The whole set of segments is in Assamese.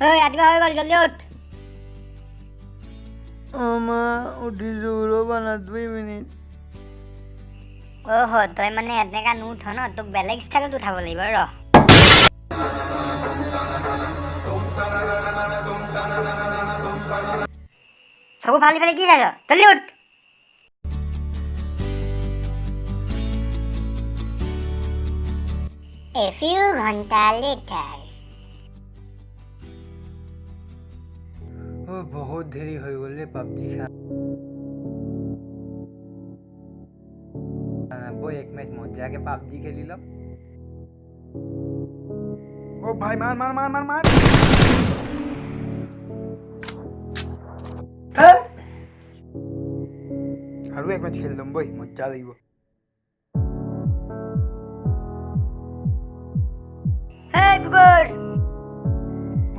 ओए रातिपुवा হৈ গল জলদি উঠ আমা উঠিছো ৰবা না 2 মিনিট ओहो तय মানে এনেকা নুঠ ন তোক বেলেগ স্টাইলত উঠাব লাগিব ৰ চকু ফালি ফালি কি চাইছ জলদি উঠ A few ঘন্টা later ও বহুত দেৰি হৈ গ'ল ৰে পাবজি वो एक मैच मजा के पबजी खेली लो ओ भाई मार मार मार मार मार আৰু এক मैच খেল লম বই মজা লাগিব हे गुगर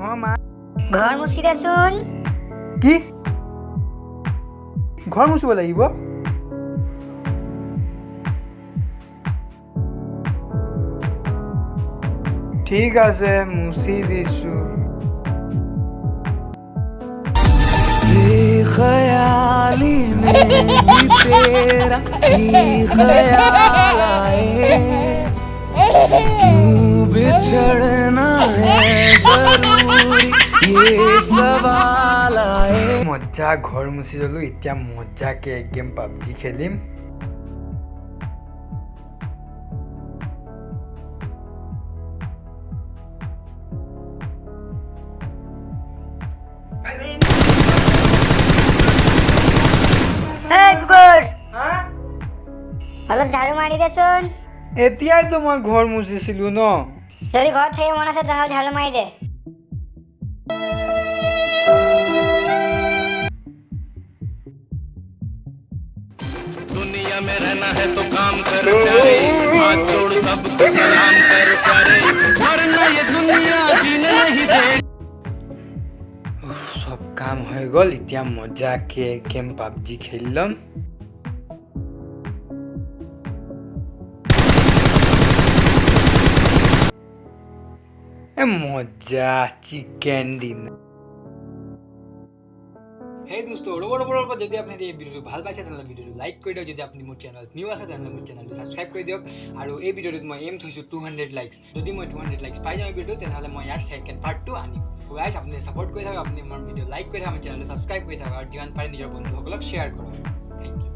ও মা ঘৰ মুছি দেচোন কি ঘৰ মুছিব লাগিব ঠিক আছে মুছি দিছো ख्याली में भी तेरा ही ख्याल आए क्यों बिछड़ना है जरूरी ये सवाल आए मजा घर मुसी ललो इतना मजा के गेम पबजी खेलिम অলপ ঝাড়ু মাৰি দেচোন এতিয়াই তো মই ঘৰ মুছিছিলো ন যদি ঘৰত থাকিব মন আছে তেনেহ'লে ঝাড়ু মাৰি দে दुनिया में रहना है तो काम कर प्यारे हाथ जोड़ सबको सलाम कर प्यारे वरना ये दुनिया जीने नहीं दे सब काम হৈ গল এতিয়া মজাকে গেম পাবজি খেললাম মজা চিকেন ডিনার हे दोस्तों रोबो যদি আপনি এই ভিডিওটো ভাল পাইছে তাহলে ভিডিওটো লাইক কৰি দিয়ক যদি আপনি মোৰ চেনেলত নিউ আছে তাহলে মোৰ চেনেলটো সাবস্ক্ৰাইব কৰি দিয়ক আৰু এই ভিডিওটোত মই এম থৈছো 200 লাইকস যদি মই 200 লাইকস পাই যাওঁ এই ভিডিওটো তেতিয়াহলে মই ইয়াৰ সেকেন্ড পাৰ্ট 2 আনিম সো গাইস আপনি সাপোৰ্ট কৰি থাকক আপনি মোৰ ভিডিও লাইক কৰি থাকক মোৰ চেনেলটো সাবস্ক্ৰাইব কৰি থাকক আৰু যিমান পাৰে নিজৰ বন্ধুসকলক শেয়াৰ কৰক থ্যাংক ইউ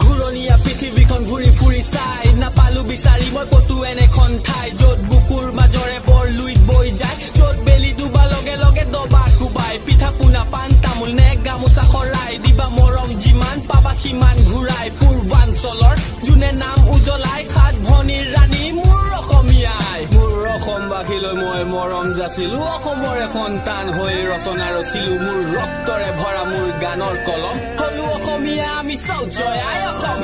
ঘুৰণীয়া পৃথিৱীখন ঘূৰি ফুৰি চাই নাপালো বিচাৰি মই কতো এনেখন ঠাই য'ত বুকুৰ মাজৰে বৰ লুইত বৈ যায় য'ত বেলি ডুবা লগে লগে দবা কোবাই পিঠা পোনা পাণ তামোল নে গামোচা খৰাই দিবা মৰম যিমান পাবা সিমান ঘূৰাই পূৰ্বাঞ্চলৰ যোনে নাম উজ্বলাই সাত ভনীৰ ৰাণী মোৰ অসমীয়াই মোৰ অসমবাসীলৈ মই মৰম যাচিলো অসমৰে সন্তান হৈ ৰচনা ৰচিলো মোৰ ৰক্তৰে ভৰা মোৰ গানৰ কলম হলো অসমীয়া আমি চাও জয় আই অসম